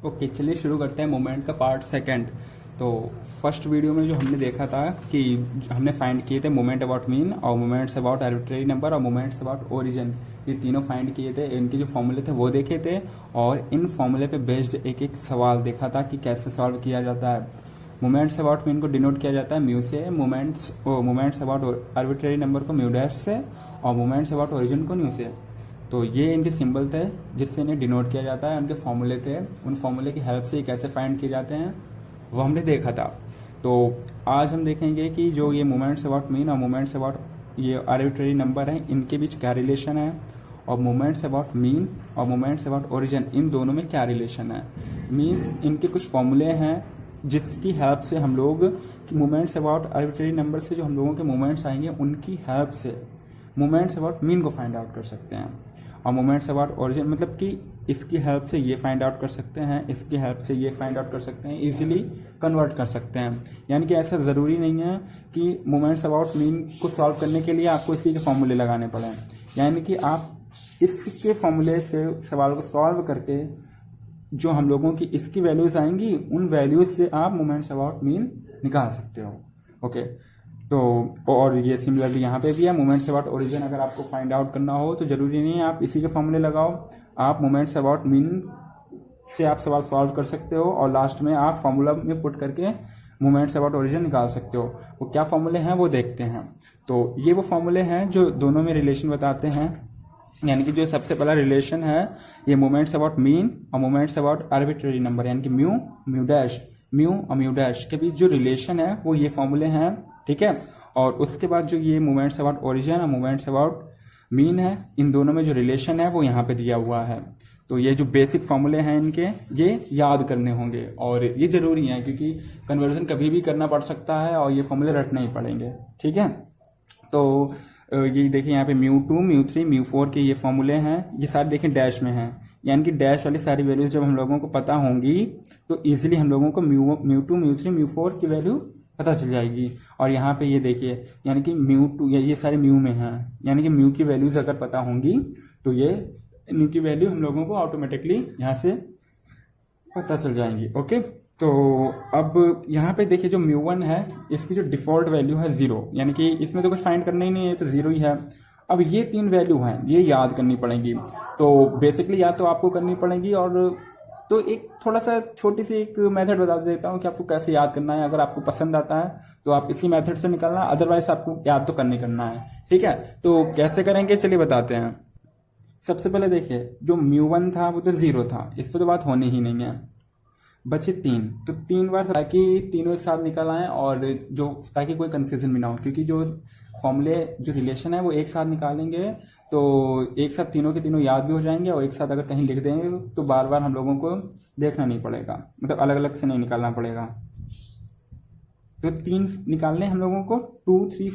Okay, चलिए शुरू करते हैं मोमेंट का पार्ट सेकंड। तो फर्स्ट वीडियो में जो हमने देखा था कि हमने फाइंड किए थे मोमेंट अबाउट मीन और मोमेंट्स अबाउट आर्बिट्रेरी नंबर और मोमेंट्स अबाउट ओरिजिन, ये तीनों फाइंड किए थे। इनके जो फॉर्मूले थे वो देखे थे और इन फॉर्मूले पे बेस्ड एक एक सवाल देखा था कि कैसे सॉल्व किया जाता है। मोमेंट्स अबाउट मीन को डिनोट किया जाता है म्यू से, मोमेंट्स अबाउट आर्बिट्रेरी नंबर को म्यू डैश से और मोमेंट्स अबाउट ओरिजिन को न्यू से। तो ये इनके सिंबल थे जिससे इन्हें डिनोट किया जाता है। उनके फॉर्मूले थे, उन फॉर्मूले की हेल्प से ये कैसे फाइंड किए जाते हैं वो हमने देखा था। तो आज हम देखेंगे कि जो ये मोमेंट्स अबाउट मीन और मोमेंट्स अबाउट ये आर्बिट्रेरी नंबर हैं, इनके बीच क्या रिलेशन है, और मोमेंट्स अबाउट मीन और मोमेंट्स अबाउट ओरिजिन इन दोनों में क्या रिलेशन है। मीन्स इनके कुछ फॉर्मूले हैं जिसकी हेल्प से हम लोग मोमेंट्स अबाउट आर्बिट्रेरी नंबर से जो हम लोगों के मोमेंट्स आएंगे उनकी हेल्प से मोमेंट्स अबाउट मीन को फाइंड आउट कर सकते हैं। और मोमेंट्स अबाउट ओरिजिन मतलब कि इसकी हेल्प से ये फाइंड आउट कर सकते हैं, इसकी हेल्प से ये फाइंड आउट कर सकते हैं, इजीली कन्वर्ट कर सकते हैं। यानी कि ऐसा ज़रूरी नहीं है कि मोमेंट्स अबाउट मीन को सॉल्व करने के लिए आपको इसी के फॉर्मूले लगाने पड़े। यानी कि आप इसके फॉर्मूले से सवाल को सॉल्व करके जो हम लोगों की इसकी वैल्यूज आएंगी उन वैल्यूज से आप मोमेंट्स अबाउट मीन निकाल सकते हो। ओके, तो और ये सिमिलरली यहाँ पे भी है। मोमेंट्स अबाउट ओरिजिन अगर आपको फाइंड आउट करना हो तो जरूरी नहीं है आप इसी के फॉर्मूले लगाओ, आप मोमेंट्स अबाउट मीन से आप सवाल सॉल्व कर सकते हो और लास्ट में आप फॉर्मूला में पुट करके मोमेंट्स अबाउट ओरिजिन निकाल सकते हो। वो क्या फॉर्मूले हैं वो देखते हैं। तो ये वो फॉर्मूले हैं जो दोनों में रिलेशन बताते हैं। यानी कि जो सबसे पहला रिलेशन है ये मोमेंट्स अबाउट मीन और मोमेंट्स अबाउट आर्बिट्रेरी नंबर यानी कि म्यू और म्यू डैश के बीच जो रिलेशन है वो ये फॉर्मूले हैं, ठीक है। और उसके बाद जो ये मोमेंट्स अबाउट ओरिजिन और मोमेंट्स अबाउट मीन है, इन दोनों में जो रिलेशन है वो यहाँ पे दिया हुआ है। तो ये जो बेसिक फॉर्मूले हैं इनके ये याद करने होंगे और ये जरूरी है क्योंकि कन्वर्जन कभी भी करना पड़ सकता है और ये फॉर्मूले रटने ही पड़ेंगे, ठीक है। तो ये देखिए यहाँ पे म्यू2, म्यू3, म्यू4 के ये फॉर्मूले हैं, ये सारे देखिए डैश में हैं। यानी कि डैश वाली सारी वैल्यूज जब हम लोगों को पता होंगी तो इजीली हम लोगों को म्यू2, म्यू3, म्यू4 की वैल्यू पता चल जाएगी। और यहाँ पे ये देखिए यानी कि म्यू2 ये सारे म्यू में हैं, यानी कि म्यू की वैल्यूज अगर पता होंगी तो ये म्यू की वैल्यू हम लोगों को ऑटोमेटिकली यहाँ से पता चल जाएंगी। ओके, तो अब यहाँ पे देखिए जो म्यू1 है इसकी जो डिफॉल्ट वैल्यू है 0, यानी कि इसमें तो कुछ फाइंड करना ही नहीं है, तो 0 ही है। अब ये 3 वैल्यू हैं, ये याद करनी पड़ेंगी। तो बेसिकली याद तो आपको करनी पड़ेंगी और तो एक थोड़ा सा छोटी सी एक मेथड बता देता हूँ कि आपको कैसे याद करना है। अगर आपको पसंद आता है तो आप इसी मेथड से निकालना, अदरवाइज आपको याद तो करनी करना है, ठीक है। तो कैसे करेंगे चलिए बताते हैं। सबसे पहले देखिए जो म्यू1 था वो तो 0 था, इस पर तो बात होनी ही नहीं है। बचे 3, तो 3 बार ताकि तीनों एक साथ निकल आए और जो ताकि कोई कंफ्यूजन भी ना हो, क्योंकि जो फॉर्मूले जो रिलेशन है वो एक साथ निकालेंगे तो एक साथ तीनों के तीनों याद भी हो जाएंगे और एक साथ अगर कहीं लिख देंगे तो बार बार हम लोगों को देखना नहीं पड़ेगा, मतलब अलग अलग से नहीं निकालना पड़ेगा। तो 3 निकालने हम लोगों को 2, 3,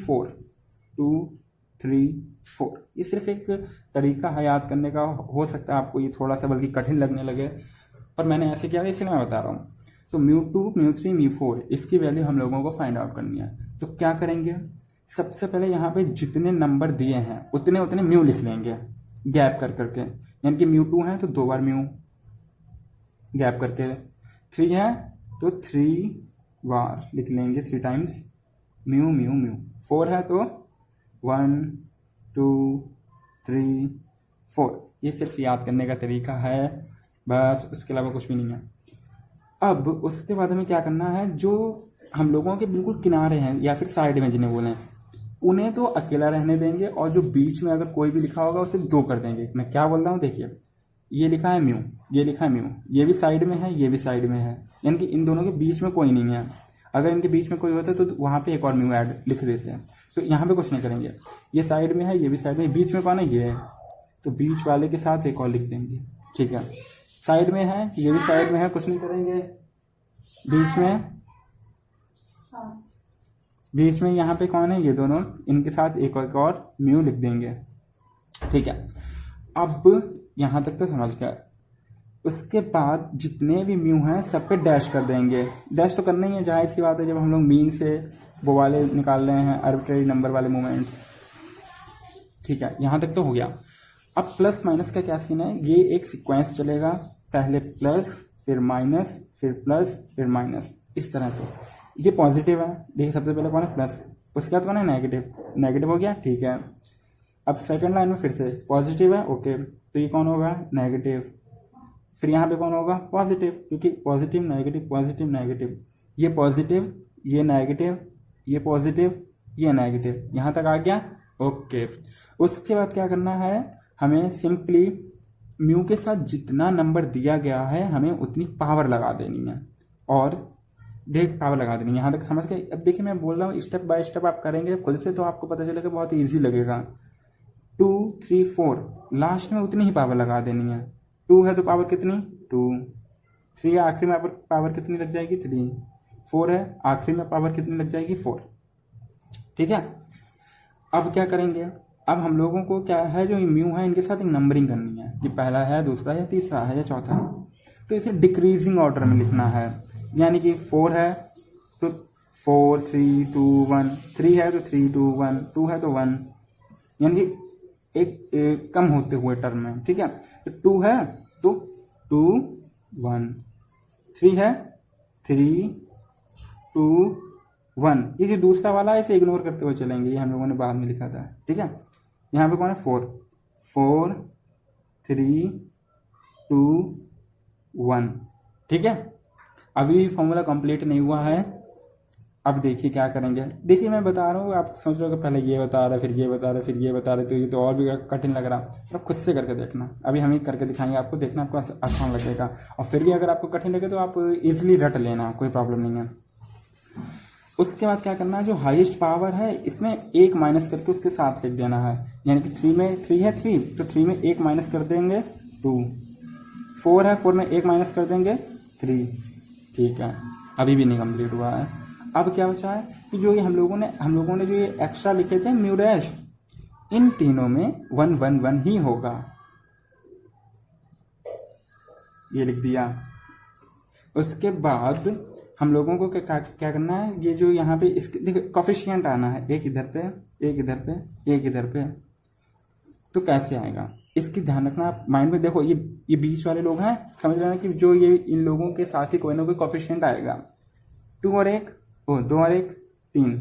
4 ये सिर्फ एक तरीका है याद करने का। हो सकता है आपको ये थोड़ा सा बल्कि कठिन लगने लगे, पर मैंने ऐसे किया इसलिए मैं बता रहा हूँ। तो म्यू2, म्यू3, म्यू4 इसकी वैल्यू हम लोगों को फाइंड आउट करनी है। तो क्या करेंगे, सबसे पहले यहाँ पे जितने नंबर दिए हैं उतने म्यू लिख लेंगे गैप कर करके। यानी कि म्यू2 है तो 2 बार म्यू गैप करके, 3 है तो 3 बार लिख लेंगे, 3 टाइम्स म्यू, 4 है तो 1, 2, 3, 4। ये सिर्फ याद करने का तरीका है, बस उसके अलावा कुछ भी नहीं है। अब उसके बाद हमें क्या करना है, जो हम लोगों के बिल्कुल किनारे हैं या फिर साइड में जिन्हें बोलें उन्हें तो अकेला रहने देंगे और जो बीच में अगर कोई भी लिखा होगा उसे 2 कर देंगे। मैं क्या बोल रहा हूँ देखिए, ये लिखा है म्यू, ये लिखा है म्यू, ये भी साइड में है, ये भी साइड में है, यानी कि इन दोनों के बीच में कोई नहीं है। अगर इनके बीच में कोई होता तो वहां पे एक और म्यू ऐड लिख देते हैं। तो यहाँ पे कुछ नहीं करेंगे, ये साइड में है, ये भी साइड में, बीच में कौन है, ये है, तो बीच वाले के साथ एक और लिख देंगे, ठीक है। साइड में है, ये भी साइड में है, कुछ नहीं करेंगे। बीच में यहाँ पे कौन है, ये दोनों, इनके साथ एक और म्यू लिख देंगे, ठीक है। अब यहाँ तक तो समझ गए। उसके बाद जितने भी म्यू हैं सब पे डैश कर देंगे। डैश तो करना ही है, जाहिर सी बात है, जब हम लोग मीन से वो वाले निकाल रहे हैं आर्बिट्रेरी नंबर वाले मोमेंट्स, ठीक है। यहाँ तक तो हो गया। अब प्लस माइनस का क्या सीन है, ये एक सीक्वेंस चलेगा, पहले प्लस फिर माइनस, फिर प्लस, फिर माइनस, इस तरह से। ये पॉजिटिव है, देखिए सबसे पहले कौन है प्लस, उसके बाद कौन है नेगेटिव, नेगेटिव हो गया, ठीक है। अब सेकंड लाइन में फिर से पॉजिटिव है, ओके, तो ये कौन होगा नेगेटिव, फिर यहाँ पे कौन होगा पॉजिटिव, क्योंकि पॉजिटिव नेगेटिव पॉजिटिव नेगेटिव, ये पॉजिटिव, ये नेगेटिव, ये पॉजिटिव, ये नेगेटिव, यहाँ तक आ गया, ओके। उसके बाद क्या करना है, हमें सिंपली म्यू के साथ जितना नंबर दिया गया है हमें उतनी पावर लगा देनी है, और देख पावर लगा देनी है, यहाँ तक समझ गए। अब देखिए मैं बोल रहा हूँ स्टेप बाय स्टेप आप करेंगे खुद से तो आपको पता चलेगा, बहुत ईजी लगेगा। 2 3 4 लास्ट में उतनी ही पावर लगा देनी है। 2 है तो पावर कितनी 2, 3 है आखिरी में पावर कितनी लग जाएगी 3, 4 है आखिरी में पावर कितनी लग जाएगी 4, ठीक है। अब क्या करेंगे, अब हम लोगों को क्या है, जो म्यू है इनके साथ एक नंबरिंग करनी है, कि पहला है, दूसरा है, तीसरा है या चौथा है, तो इसे डिक्रीजिंग ऑर्डर में लिखना है। यानी कि 4 है तो 4 3 2 1, 3 है तो 3 2 1, 2 है तो 1, यानी कि एक कम होते हुए टर्म में, ठीक है। तो 2 है तो 2 1, 3 है 3 2 1, ये जो दूसरा वाला है इसे इग्नोर करते हुए चलेंगे, ये हम लोगों ने बाद में लिखा था, ठीक है। यहाँ पे कौन है 4 4 3 2 1, ठीक है। अभी फॉर्मूला कंप्लीट नहीं हुआ है। अब देखिए क्या करेंगे, देखिए मैं बता रहा हूँ, आप सोच रहे हो कि पहले ये बता रहा है, फिर ये बता रहा है, फिर ये बता रहे, तो ये तो और भी कठिन लग रहा, तो आप खुद से करके देखना। अभी हम ही करके दिखाएंगे आपको, देखना आपको आसान लगेगा, और फिर भी अगर आपको कठिन लगे तो आप इजीली रट लेना, कोई प्रॉब्लम नहीं है। उसके बाद क्या करना है, जो हाईएस्ट पावर है इसमें 1 माइनस करके उसके साथ लिख देना है, यानी कि 3 में 3 है 3, तो 3 में 1 माइनस कर देंगे 2, 4 है 4 में 1 माइनस कर देंगे 3, ठीक है। अभी भी नहीं कंप्लीट हुआ है। अब क्या बचा है कि जो ये हम लोगों ने जो ये एक्स्ट्रा लिखे थे म्यू डैश, इन तीनों में 1 1 1 ही होगा, ये लिख दिया। उसके बाद हम लोगों को क्या करना है, ये जो यहाँ पे इसके देखो कोफिशिएंट आना है, एक इधर पे, एक इधर पे, एक इधर पे, तो कैसे आएगा इसकी ध्यान रखना आप माइंड में। देखो ये बीच वाले लोग हैं, समझ रहे हैं कि जो ये इन लोगों के साथ ही कोई ना कोई कोफिशिएंट आएगा, 2 और 1 2 और 1 3,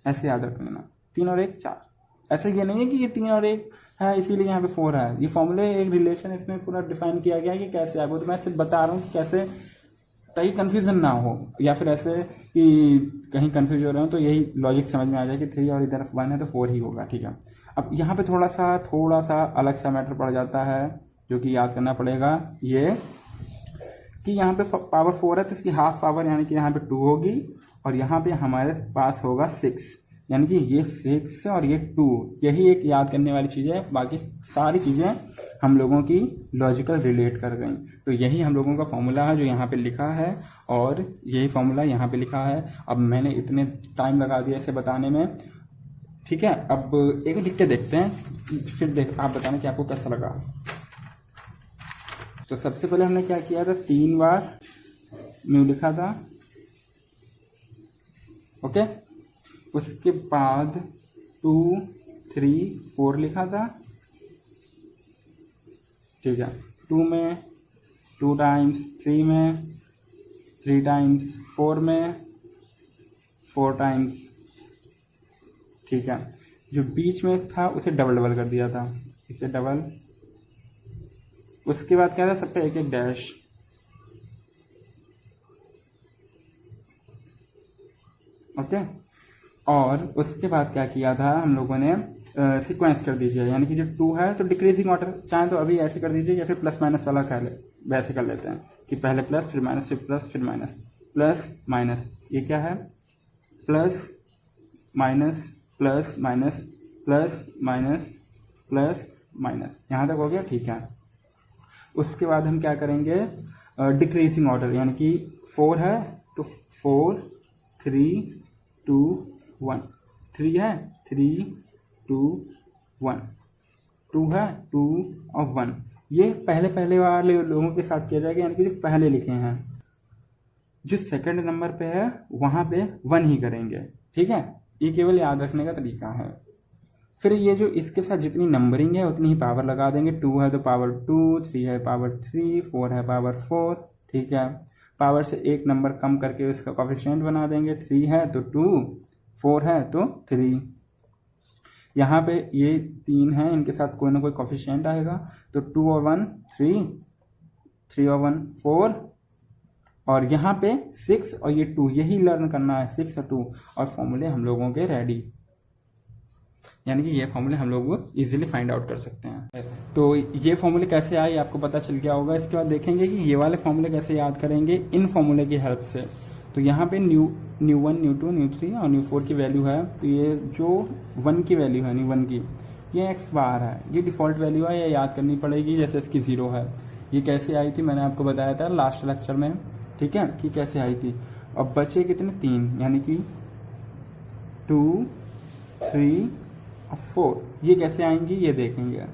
ऐसे याद रख लेना, 3 और 1 4। ऐसे ये नहीं है कि ये 3 और 1 है इसीलिए यहाँ पे 4 है, ये फॉर्मूले एक रिलेशन इसमें पूरा डिफाइन किया गया है कि कैसे आएगा, तो मैं सिर्फ बता रहा हूँ कि कैसे, ताकि कंफ्यूजन ना हो, या फिर ऐसे कि कहीं कंफ्यूज हो रहे हो तो यही लॉजिक समझ में आ जाए कि 3 और इधर 1 है तो 4 ही होगा, ठीक है। अब यहाँ पे थोड़ा सा अलग सा मैटर पड़ जाता है, जो कि याद करना पड़ेगा, ये कि यहाँ पे पावर 4 है तो इसकी हाफ पावर यानी कि यहाँ पे 2 होगी, और यहाँ पे हमारे पास होगा 6, यानी कि ये 6 और ये 2, यही एक याद करने वाली चीज़ है। बाकी सारी चीज़ें हम लोगों की लॉजिकल रिलेट कर गई, तो यही हम लोगों का फॉर्मूला है जो यहाँ पे लिखा है, और यही फॉर्मूला यहाँ पे लिखा है। अब मैंने इतने टाइम लगा दिया इसे बताने में, ठीक है। अब एक लिख के देखते हैं, फिर आप बताना कि आपको कैसा लगा। तो सबसे पहले हमने क्या किया था, 3 बार म्यू लिखा था, ओके। उसके बाद 2 3 4 लिखा था, ठीक है। 2 में 2 टाइम्स, 3 में 3 टाइम्स, 4 में 4 टाइम्स, ठीक है। जो बीच में था उसे डबल कर दिया था, इसे डबल। उसके बाद क्या था, सब पे एक एक डैश, ओके। और उसके बाद क्या किया था हम लोगों ने, सीक्वेंस कर दीजिए, यानी कि जो 2 है तो डिक्रीजिंग ऑर्डर, चाहे तो अभी ऐसे कर दीजिए या फिर प्लस माइनस वाला वैसे कर लेते हैं कि पहले प्लस फिर माइनस फिर प्लस फिर माइनस, प्लस माइनस, ये क्या है plus minus plus minus plus minus plus minus, यहाँ तक हो गया, ठीक है। उसके बाद हम क्या करेंगे, डिक्रीजिंग ऑर्डर, यानी कि 4 है तो 4 3 2 1, 3 है 3 2 1, 2 है 2 और 1, ये पहले वाले लोगों के साथ किया जाएगा, यानी कि जो पहले लिखे हैं। जो सेकंड नंबर पे है वहां पे 1 ही करेंगे, ठीक है। ये केवल याद रखने का तरीका है। फिर ये जो इसके साथ जितनी नंबरिंग है उतनी ही पावर लगा देंगे। 2 है तो पावर 2, 3 है पावर 3, 4 है पावर 4, ठीक है। पावर से एक नंबर कम करके इसका कोफिशिएंट बना देंगे। 3 है तो 2, 4 है तो 3। यहाँ पे ये 3 है, इनके साथ कोई ना कोई कोफिशिएंट आएगा, तो 2 और 1 3, 3 और 1 4, और यहाँ पे 6 और ये 2, यही लर्न करना है, 6 और 2, और फॉर्मूले हम लोगों के रेडी। यानी कि ये फॉर्मूले हम लोग इजीली फाइंड आउट कर सकते हैं। तो ये फॉर्मूले कैसे आए आपको पता चल गया होगा। इसके बाद देखेंगे कि ये वाले फॉर्मूले कैसे याद करेंगे इन फॉर्मूले की हेल्प से। तो यहाँ पे न्यू 1, न्यू 2, न्यू 3 और न्यू 4 की वैल्यू है। तो ये जो 1 की वैल्यू है, न्यू 1 की, ये x बार है, ये डिफॉल्ट वैल्यू है, ये याद करनी पड़ेगी। जैसे इसकी 0 है, ये कैसे आई थी मैंने आपको बताया था लास्ट लेक्चर में, ठीक है, कि कैसे आई थी। अब बचे कितने, 3, यानी कि 2, 3 और 4, ये कैसे आएंगी ये देखेंगे।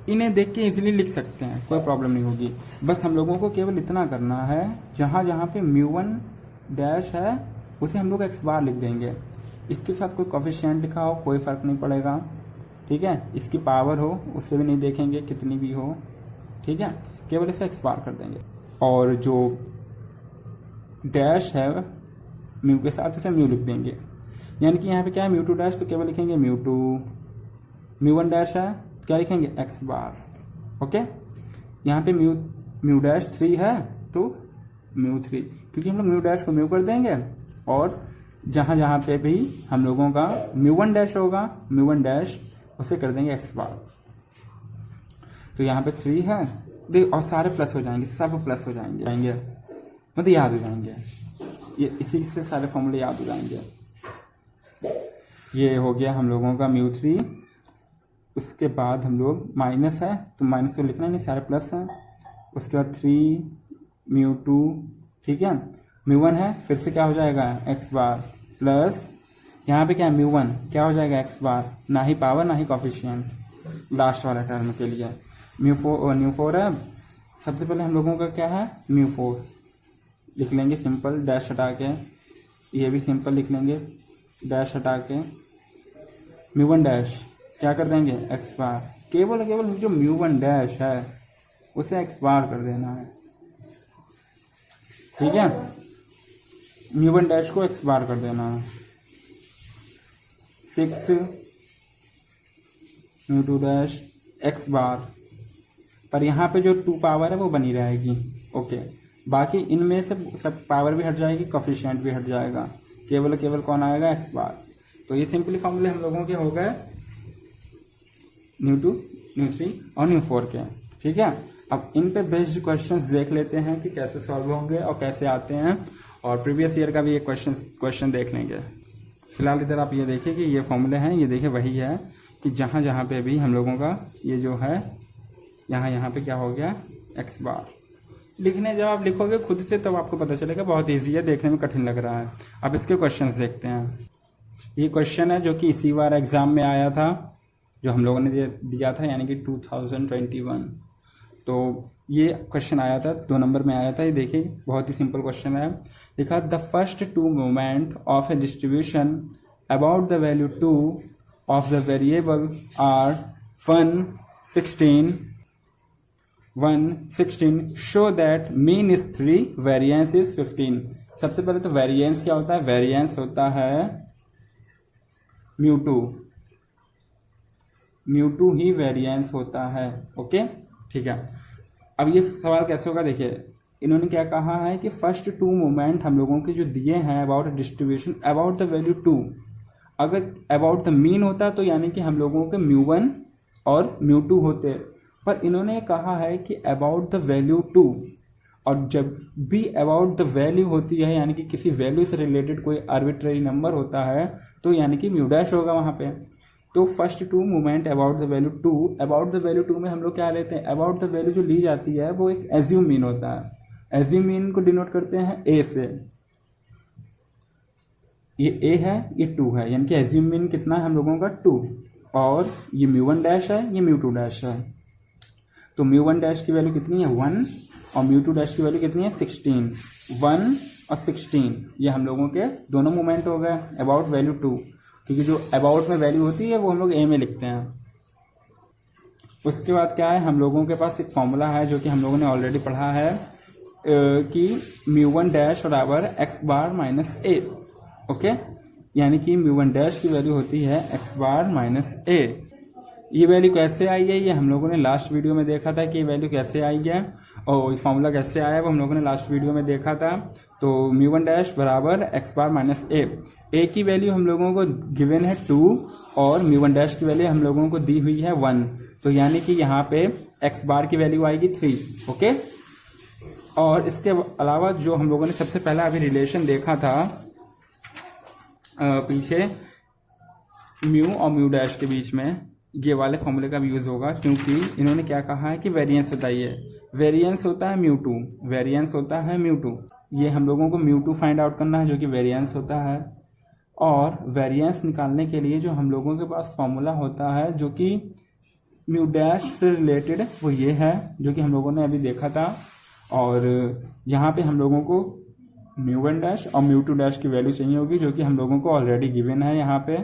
इन्हें देख के इजीली लिख सकते हैं, कोई प्रॉब्लम नहीं होगी। बस हम लोगों को केवल इतना करना है, जहां जहां पे μ1 डैश है उसे हम लोग x बार लिख देंगे। इसके साथ कोई कोफिशिएंट लिखा हो कोई फर्क नहीं पड़ेगा, ठीक है। इसकी पावर हो उससे भी नहीं देखेंगे कितनी भी हो, ठीक है, केवल इसे x बार कर देंगे। और जो डैश है म्यू के साथ उसे म्यू लिख देंगे। यानी कि यहाँ पे क्या है, μ2 डैश, तो केवल लिखेंगे μ2। μ1 डैश है तो क्या लिखेंगे x बार, ओके। यहाँ पे म्यू डैश 3 है तो μ3, क्योंकि हम लोग म्यू डैश को म्यू कर देंगे, और जहां जहां पे भी हम लोगों का μ1 डैश होगा, μ1 डैश उसे कर देंगे x बार। तो यहाँ पे 3 है, देख, और सारे प्लस हो जाएंगे, सब प्लस हो जाएंगे, मतलब याद हो जाएंगे, ये इसी से सारे फॉर्मूले याद हो जाएंगे। ये हो गया हम लोगों का μ3। उसके बाद हम लोग माइनस है तो माइनस तो लिखना नहीं, सारे प्लस हैं। उसके बाद 3 μ2, ठीक है। μ1 है, फिर से क्या हो जाएगा x बार, प्लस यहाँ पे क्या है μ1, क्या हो जाएगा x बार, ना ही पावर ना ही कोफिशिएंट, लास्ट वाला टर्म के लिए। न्यू 4 है, सबसे पहले हम लोगों का क्या है μ4 लिख लेंगे सिंपल, डैश हटा के, ये भी सिंपल लिख लेंगे, डैश हटा के। μ1 डैश क्या कर देंगे x बार, केवल जो μ1 डैश है उसे x बार कर देना है, ठीक है। μ1 डैश को x बार कर देना है। 6 μ2 डैश x बार, पर यहाँ पे जो 2 पावर है वो बनी रहेगी, ओके। बाकी इनमें से सब पावर भी हट जाएगी, कोफिशिएंट भी हट जाएगा, केवल कौन आएगा x बार। तो ये सिंपली फॉर्मूले हम लोगों के हो गए न्यू 2, न्यू 3 और न्यू 4 के, ठीक है। अब इन पे बेस्ड क्वेश्चंस देख लेते हैं कि कैसे सॉल्व होंगे और कैसे आते हैं, और प्रीवियस ईयर का भी एक क्वेश्चन देख लेंगे। फिलहाल इधर आप ये देखिए कि ये फॉर्मूले हैं, ये देखिए वही है कि जहां जहां पे भी हम लोगों का ये जो है यहाँ पे क्या हो गया x बार। लिखने जब आप लिखोगे खुद से तब आपको पता चलेगा, बहुत ईजी है, देखने में कठिन लग रहा है। अब इसके क्वेश्चंस देखते हैं। ये क्वेश्चन है जो कि इसी बार एग्जाम में आया था, जो हम लोगों ने दिया था, यानी कि 2021। तो ये क्वेश्चन आया था, 2 नंबर में आया था। ये देखिए बहुत ही सिंपल क्वेश्चन है। लिखा the first 2 moment of a distribution about the value 2 of the variable are 1, 16 show that mean is 3, variance is 15। सबसे पहले तो वेरिएंस क्या होता है, वेरिएंस होता है μ2 ही वेरिएंस होता है, ओके, ठीक है। अब ये सवाल कैसे होगा, देखिए इन्होंने क्या कहा है कि फर्स्ट 2 मोमेंट हम लोगों के जो दिए हैं about distribution about the value 2, अगर अबाउट द मीन होता तो यानी कि हम लोगों के μ1 और μ2 होते, पर इन्होंने कहा है कि अबाउट द वैल्यू 2, और जब भी अबाउट द वैल्यू होती है यानी कि किसी वैल्यू से रिलेटेड कोई आर्बिट्रेरी नंबर होता है तो यानी कि म्यू डैश होगा वहां पे। तो first 2 moment about the value 2, about the value 2 में हम लोग क्या लेते हैं, अबाउट द वैल्यू जो ली जाती है वो एक एज्यूम मीन होता है। एज्यूम मीन को डिनोट करते हैं ए से, ये ए है ये 2 है, यानी कि एज्यूम मीन कितना है हम लोगों का 2, और ये μ1 डैश है ये μ2 डैश है। तो μ1 डैश की वैल्यू कितनी है 1 और μ2 डैश की वैल्यू कितनी है 16। 1 और 16 ये हम लोगों के दोनों मोमेंट हो गए अबाउट वैल्यू 2। क्योंकि जो अबाउट में वैल्यू होती है वो हम लोग ए में लिखते हैं। उसके बाद क्या है, हम लोगों के पास एक फॉर्मूला है जो कि हम लोगों ने ऑलरेडी पढ़ा है कि μ1 डैश बराबर x bar minus A. Okay, यानी कि μ1 डैश की वैल्यू होती है x बार माइनस ए। ये वैल्यू कैसे आई है, ये हम लोगों ने लास्ट वीडियो में देखा था कि ये वैल्यू कैसे आई है और इस फॉर्मूला कैसे आया है वो हम लोगों ने लास्ट वीडियो में देखा था। तो μ1 डैश बराबर x बार माइनस ए की वैल्यू हम लोगों को गिवन है 2 और μ1 डैश की वैल्यू हम लोगों को दी हुई है 1। तो यानी कि यहाँ पे x बार की वैल्यू आएगी 3। ओके, और इसके अलावा जो हम लोगों ने सबसे पहला अभी रिलेशन देखा था पीछे म्यू और म्यू डैश के बीच में, ये वाले फॉर्मूले का भी यूज होगा क्योंकि इन्होंने क्या कहा है कि वेरिएंस बताइए। वेरिएंस होता है μ2, वेरिएंस होता है μ2। ये हम लोगों को μ2 फाइंड आउट करना है जो कि वेरिएंस होता है। और वेरिएंस निकालने के लिए जो हम लोगों के पास फॉर्मूला होता है जो कि म्यू डैश से रिलेटेड, वो ये है जो कि हम लोगों ने अभी देखा था। और यहाँ पे हम लोगों को μ1 डैश और μ2 डैश की वैल्यू चाहिए होगी जो कि हम लोगों को ऑलरेडी गिवन है यहाँ पे।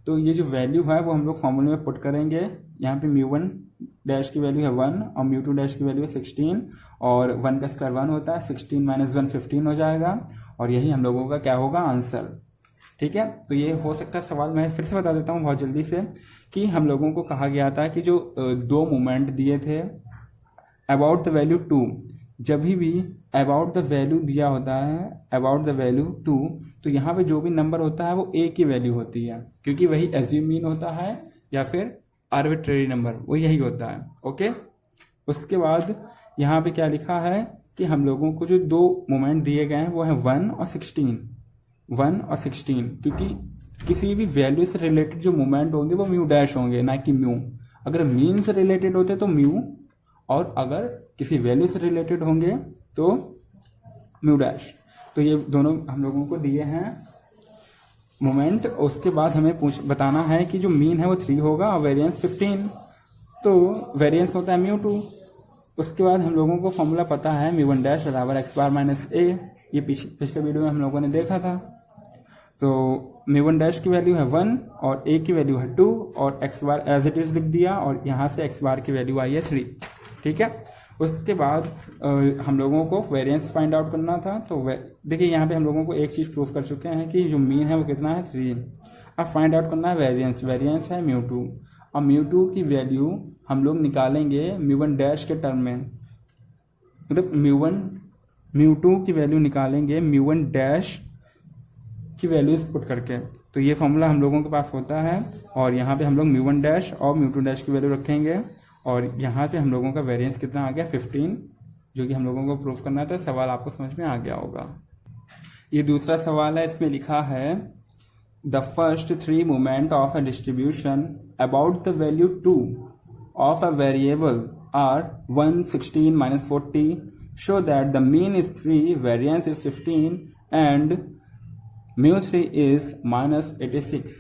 तो ये जो वैल्यू है वो हम लोग फॉर्मूले में पुट करेंगे। यहाँ पे μ1 डैश की वैल्यू है 1 और μ2 डैश की वैल्यू है 16 और 1 का स्क्वायर 1 होता है, 16 माइनस 1 15 हो जाएगा और यही हम लोगों का क्या होगा आंसर। ठीक है, तो ये हो सकता है सवाल। मैं फिर से बता देता हूँ बहुत जल्दी से कि हम लोगों को कहा गया था कि जो दो मोमेंट दिए थे अबाउट द वैल्यू 2, जब भी अबाउट द वैल्यू दिया होता है अबाउट द वैल्यू 2, तो यहाँ पे जो भी नंबर होता है वो ए की वैल्यू होती है क्योंकि वही एज्यूम मीन होता है या फिर आर्बिट्रेरी नंबर, वो यही होता है। ओके, उसके बाद यहाँ पे क्या लिखा है कि हम लोगों को जो दो मोमेंट दिए गए हैं वो है 1 और 16, क्योंकि किसी भी वैल्यू से रिलेटेड जो मोमेंट होंगे वो म्यू डैश होंगे ना कि म्यू। अगर मीन से रिलेटेड होते तो म्यू, और अगर किसी वैल्यू से रिलेटेड होंगे तो म्यू डैश। तो ये दोनों हम लोगों को दिए हैं मोमेंट। उसके बाद हमें बताना है कि जो मीन है वो 3 होगा और वेरिएंस 15, तो वेरिएंस होता है μ2। उसके बाद हम लोगों को फॉर्मूला पता है μ1 डैश बराबर x बार माइनस ए, ये पिछले वीडियो में हम लोगों ने देखा था। तो μ1 डैश की वैल्यू है 1 और a की वैल्यू है 2 और x bar as it is लिख दिया और यहाँ से x बार की वैल्यू आई है 3। ठीक है, उसके बाद हम लोगों को वेरिएंस फाइंड आउट करना था। तो देखिए यहाँ पे हम लोगों को एक चीज़ प्रूव कर चुके हैं कि जो मीन है वो कितना है 3। अब फाइंड आउट करना है वेरिएंस। वेरिएंस है μ2 और μ2 की वैल्यू हम लोग निकालेंगे μ1 डैश के टर्म में, मतलब μ2 की वैल्यू निकालेंगे μ1 डैश की वैल्यूज पुट करके। तो ये फॉर्मूला हम लोगों के पास होता है और यहाँ पे हम लोग μ1 डैश और μ2 डैश की वैल्यू रखेंगे और यहाँ पे हम लोगों का वेरिएंस कितना आ गया 15, जो कि हम लोगों को प्रूफ करना था। सवाल आपको समझ में आ गया होगा। ये दूसरा सवाल है, इसमें लिखा है the first 3 moment of a distribution about the value 2 of a variable are 1, 16, -40 show that the mean is 3, variance is 15 and μ3 is -86।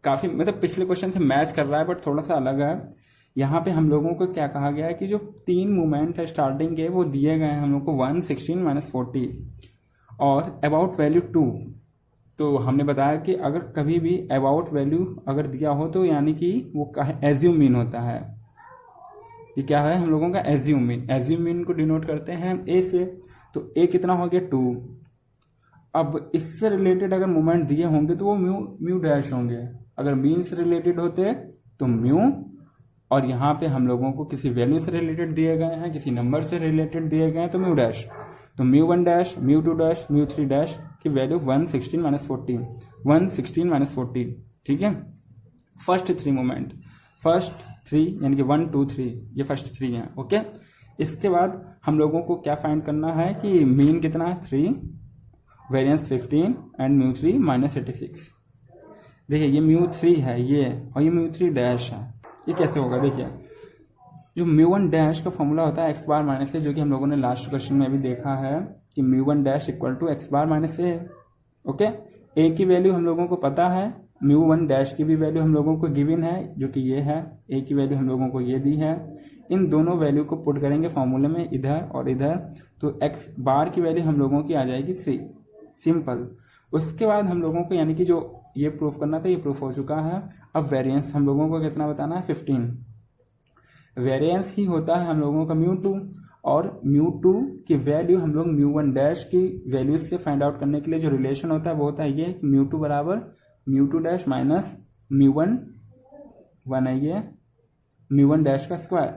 काफी मतलब पिछले क्वेश्चन से मैच कर रहा है बट थोड़ा सा अलग है। यहाँ पे हम लोगों को क्या कहा गया है कि जो 3 मोमेंट है स्टार्टिंग के वो दिए गए हैं हम लोग को 1, 16, -40 और अबाउट वैल्यू 2। तो हमने बताया कि अगर कभी भी अबाउट वैल्यू अगर दिया हो तो यानी कि वो एज्यूम मीन होता है। ये क्या है हम लोगों का एज्यूम मीन। एज्यूम मीन को डिनोट करते हैं ए से, तो ए कितना हो गया 2। अब इससे रिलेटेड अगर मोमेंट दिए होंगे तो वो म्यू डैश होंगे, अगर मीन से रिलेटेड होते तो म्यू, और यहाँ पे हम लोगों को किसी वैल्यू से रिलेटेड दिए गए हैं, किसी नंबर से रिलेटेड दिए गए हैं तो म्यू डैश। तो μ1 डैश, μ2 डैश, μ3 डैश की वैल्यू 1, 16, -40, 1, 16, -40। ठीक है, फर्स्ट 3 मोमेंट, फर्स्ट 3 यानी कि 1, 2, 3, ये फर्स्ट 3 हैं। ओके, इसके बाद हम लोगों को क्या फाइंड करना है कि मीन कितना है 3, वेरिएंस 15 एंड μ3 -86। देखिए ये μ3 है ये, और ये μ3 डैश है। ये कैसे होगा, देखिए जो μ1 डैश का फॉर्मूला होता है x बार माइनस ए, जो कि हम लोगों ने लास्ट क्वेश्चन में भी देखा है कि μ1 dash equal to x bar minus A. Okay, A की वैल्यू हम लोगों को पता है, μ1 डैश की भी वैल्यू हम लोगों को गिवन है जो कि ये है, ए की वैल्यू हम लोगों को ये दी है। इन दोनों वैल्यू को पुट करेंगे फॉर्मूले में इधर और इधर, तो x बार की वैल्यू हम लोगों की आ जाएगी 3, सिंपल। उसके बाद हम लोगों को यानी कि जो ये प्रूफ करना था ये प्रूफ हो चुका है। अब वेरिएंस हम लोगों को कितना बताना है 15। वेरिएंस ही होता है हम लोगों का μ2 और μ2 की वैल्यू हम लोग μ1 डैश की वैल्यू से फाइंड आउट करने के लिए जो रिलेशन होता है वो होता है ये कि μ2 बराबर μ2 डैश माइनस μ1 1 है ये μ1 डैश का स्क्वायर।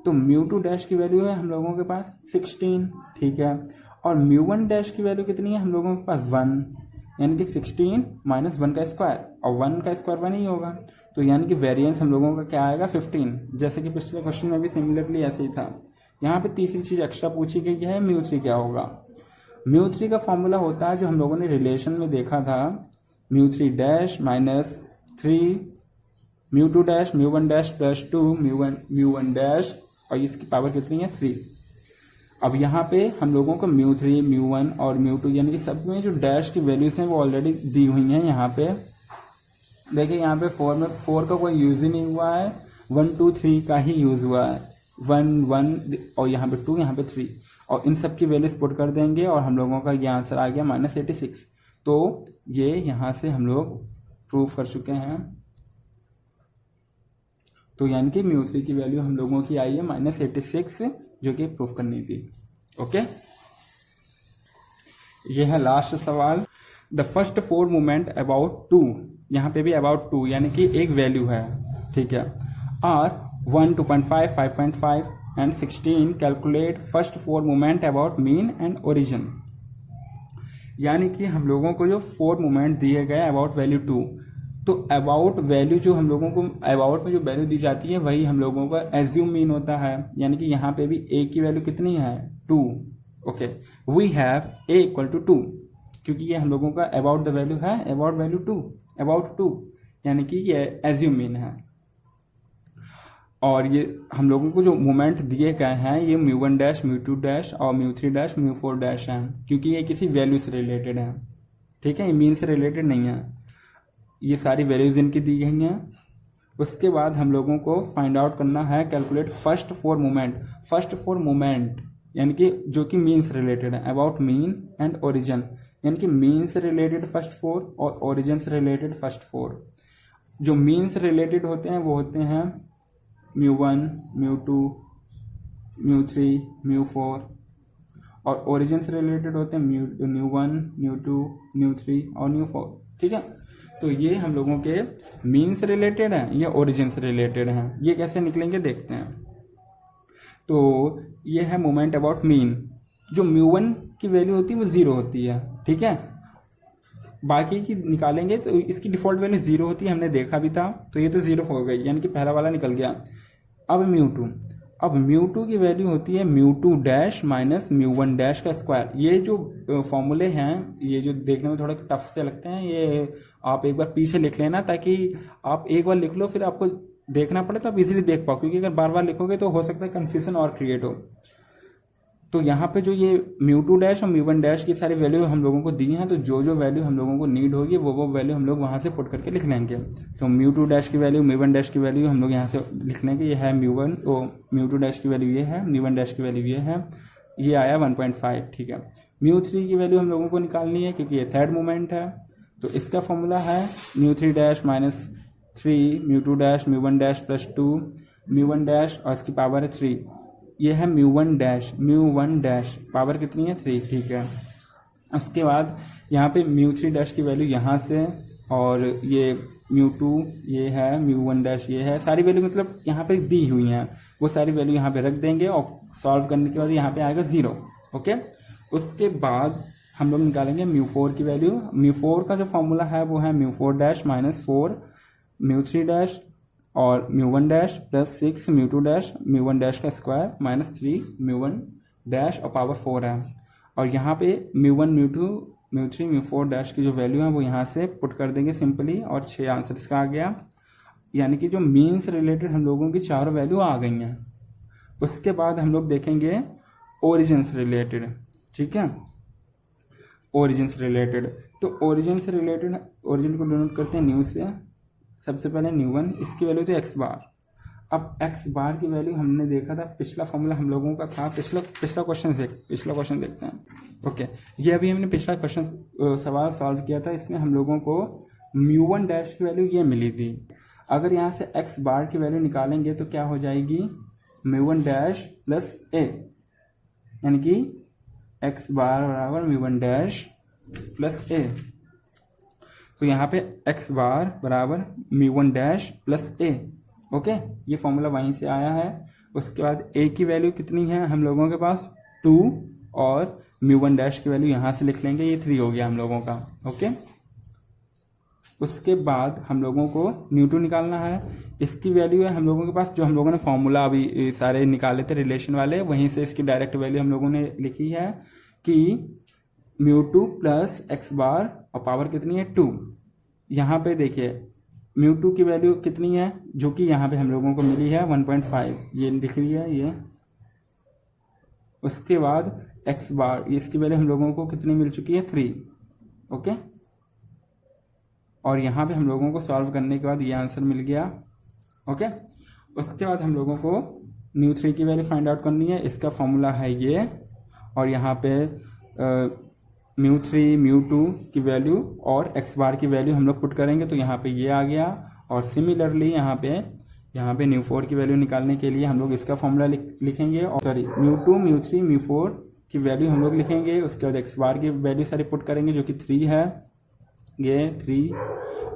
तो μ2 डैश की वैल्यू है हम लोगों के पास 16, ठीक है, और μ1 डैश की वैल्यू कितनी है हम लोगों के पास 1, यानी कि 16 माइनस 1 का स्क्वायर, और 1 का स्क्वायर 1 ही होगा। तो यानी कि वेरिएंस हम लोगों का क्या आएगा 15, जैसे कि पिछले क्वेश्चन में भी सिमिलरली ऐसे ही था। यहाँ पे तीसरी चीज एक्स्ट्रा पूछी गई है μ3 क्या होगा। μ3 का फॉर्मूला होता है जो हम लोगों ने रिलेशन में देखा था μ3 dash minus 3 μ2 dash μ1 dash plus 2 μ1 dash और इसकी पावर कितनी है 3। अब यहाँ पे हम लोगों को μ3 μ1 और μ2 यानी कि सब में जो डैश की वैल्यूज हैं वो ऑलरेडी दी हुई हैं। यहाँ पे देखिए यहाँ पे 4 में 4 का कोई यूज ही नहीं हुआ है, 1 2 3 का ही यूज हुआ है, 1 1 और यहाँ पे 2 यहाँ पे 3 और इन सब की वैल्यूज पुट कर देंगे और हम लोगों का ये आंसर आ गया -86। तो ये यहाँ से हम लोग प्रूव कर चुके हैं। तो यानी कि μ3 की वैल्यू हम लोगों की आई है -86 जो कि प्रूफ करनी थी। ओके, ये है लास्ट सवाल। द फर्स्ट 4 मूवमेंट अबाउट 2, यहाँ पे भी अबाउट 2 यानी कि एक वैल्यू है, ठीक है, r 1 2.5 5.5 and 16 calculate first 4 movement about mean and origin. यानी कि हम लोगों को जो 4 मूवमेंट दिए गए अबाउट वैल्यू 2, तो अबाउट वैल्यू जो हम लोगों को अबाउट में जो वैल्यू दी जाती है वही हम लोगों का एज्यूम मीन होता है। यानी कि यहाँ पे भी a की वैल्यू कितनी है 2। Okay, we have a equal to 2 क्योंकि ये हम लोगों का अबाउट द वैल्यू है अबाउट वैल्यू 2 अबाउट 2 यानी कि ये एज्यूम मीन है। और ये हम लोगों को जो मोमेंट दिए गए हैं ये μ1 डैश μ2 डैश और μ3 डैश μ4 डैश है क्योंकि ये किसी वैल्यू से रिलेटेड है, ठीक है, ये मीन से रिलेटेड नहीं है। ये सारी वैल्यूज इनकी दी गई हैं। उसके बाद हम लोगों को फाइंड आउट करना है calculate first 4 movement. First 4 movement यानी कि जो कि मीन से रिलेटेड है अबाउट मीन एंड ओरिजिन, यानी कि मीन से रिलेटेड फर्स्ट 4 और ओरिजिन से रिलेटेड फर्स्ट 4। जो मीन से रिलेटेड होते हैं वो होते हैं μ1 μ2 μ3 μ4 और ओरिजिन से रिलेटेड होते हैं μ1 μ2 μ3 और μ4, ठीक है। तो ये हम लोगों के मीन से रिलेटेड है, ये ओरिजिन से रिलेटेड है। ये कैसे निकलेंगे देखते हैं। तो ये है मोमेंट अबाउट मीन। जो μ1 की वैल्यू होती है वो 0 होती है, ठीक है, बाकी की निकालेंगे तो इसकी डिफॉल्ट वैल्यू 0 होती है, हमने देखा भी था। तो ये तो 0 हो गई यानी कि पहला वाला निकल गया। अब μ2 की वैल्यू होती है μ2 डैश माइनस μ1 डैश का स्क्वायर। ये जो फॉर्मूले हैं ये जो देखने में थोड़े टफ से लगते हैं, ये आप एक बार पीछे लिख लेना ताकि आप एक बार लिख लो फिर आपको देखना पड़े तो आप इजीली देख पाओ, क्योंकि अगर बार बार लिखोगे तो हो सकता है कंफ्यूजन और क्रिएट हो। तो यहाँ पे जो ये μ2 डैश और μ1 डैश की सारी वैल्यू हम लोगों को दी हैं, तो जो वैल्यू हम लोगों को नीड होगी वो वैल्यू हम लोग वहां से पुट करके लिख लेंगे। तो μ2 डैश की वैल्यू μ1 डैश की वैल्यू हम लोग यहाँ से लिख लेंगे। ये है μ1, तो μ2 डैश की वैल्यू ये है, μ1 डैश की वैल्यू ये है, ये आया 1.5, ठीक है। μ3 की वैल्यू हम लोगों को निकालनी है क्योंकि ये थर्ड मोमेंट है। तो इसका फॉर्मूला है μ3 dash minus 3 μ2 dash μ1 dash plus 2 μ1 dash और इसकी पावर है 3। ये है μ1 डैश पावर कितनी है 3, ठीक है। उसके बाद यहाँ पे μ3 डैश की वैल्यू यहाँ से और ये μ2 ये है, μ1 डैश ये है, सारी वैल्यू मतलब यहाँ पे दी हुई हैं, वो सारी वैल्यू यहाँ पे रख देंगे और सॉल्व करने के बाद यहाँ पे आएगा 0। ओके, उसके बाद हम लोग निकालेंगे μ4 की वैल्यू। μ4 का जो फॉर्मूला है वो है μ4 डैश माइनस 4 μ3 डैश और μ1 डैश प्लस 6 μ2 डैश μ1 डैश का स्क्वायर माइनस 3 μ1 डैश और पावर 4 है। और यहाँ पे μ1 μ2 μ3 μ4 डैश की जो वैल्यू है वो यहाँ से पुट कर देंगे सिंपली और 6 आंसर इसका आ गया। यानी कि जो मीन से रिलेटेड हम लोगों की 4 वैल्यू आ गई हैं। उसके बाद हम लोग देखेंगे ओरिजिन से रिलेटेड, ठीक है, ओरिजिन से रिलेटेड। तो ओरिजिन से रिलेटेड, ओरिजिन को डिनोट करते हैं न्यू से। सबसे पहले μ1, इसकी वैल्यू तो x बार। अब एक्स बार की वैल्यू हमने देखा था, पिछला फॉर्मूला हम लोगों का था, पिछला क्वेश्चन देखते हैं। ओके, ये अभी हमने पिछला क्वेश्चन सवाल सॉल्व किया था, इसमें हम लोगों को μ1 डैश की वैल्यू ये मिली थी। अगर यहाँ से एक्स बार की वैल्यू निकालेंगे तो क्या हो जाएगी, μ1 डैश प्लस ए, यानी कि एक्स बार बराबर μ1 डैश प्लस ए। तो यहाँ पे एक्स बार बराबर μ1 डैश प्लस ए। ओके, ये फॉर्मूला वहीं से आया है। उसके बाद ए की वैल्यू कितनी है हम लोगों के पास, 2, और μ1 डैश की वैल्यू यहाँ से लिख लेंगे, ये 3 हो गया हम लोगों का। ओके, उसके बाद हम लोगों को μ2 निकालना है। इसकी वैल्यू है हम लोगों के पास, जो हम लोगों ने फॉर्मूला अभी सारे निकाले थे रिलेशन वाले, वहीं से इसकी डायरेक्ट वैल्यू हम लोगों ने लिखी है कि μ2 प्लस एक्स बार, और पावर कितनी है 2। यहाँ पे देखिए μ2 की वैल्यू कितनी है, जो कि यहाँ पे हम लोगों को मिली है 1.5, ये लिख रही है ये। उसके बाद एक्स बार, इसकी वैल्यू हम लोगों को कितनी मिल चुकी है 3। ओके, और यहाँ पे हम लोगों को सॉल्व करने के बाद ये आंसर मिल गया। ओके, उसके बाद हम लोगों को μ3 की वैल्यू फाइंड आउट करनी है, इसका फॉर्मूला है ये, और यहाँ पे μ3 μ2 की वैल्यू और एक्स बार की वैल्यू हम लोग पुट करेंगे, तो यहाँ पे ये आ गया। और सिमिलरली यहाँ पे μ4 की वैल्यू निकालने के लिए हम लोग इसका फॉर्मूला लिखेंगे, और सॉरी μ2 μ3 μ4 की वैल्यू हम लोग लिखेंगे। उसके बाद एक्स बार की वैल्यू सारी पुट करेंगे, जो कि 3 है, ये 3,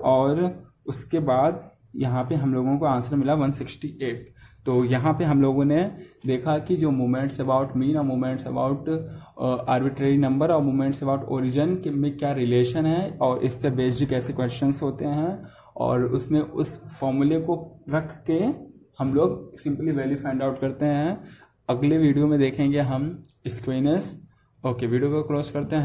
और उसके बाद यहाँ पे हम लोगों को आंसर मिला 168। तो यहाँ पे हम लोगों ने देखा कि जो मोमेंट्स अबाउट मीन और मोमेंट्स अबाउट आर्बिट्रेरी नंबर और मोमेंट्स अबाउट ओरिजिन के में क्या रिलेशन है, और इससे बेस्ड कैसे क्वेश्चंस होते हैं, और उसमें उस फॉर्मूले को रख के हम लोग सिंपली वैल्यू फाइंड आउट करते हैं। अगले वीडियो में देखेंगे हम स्क्वेनेस। ओके, वीडियो को क्लोज करते हैं।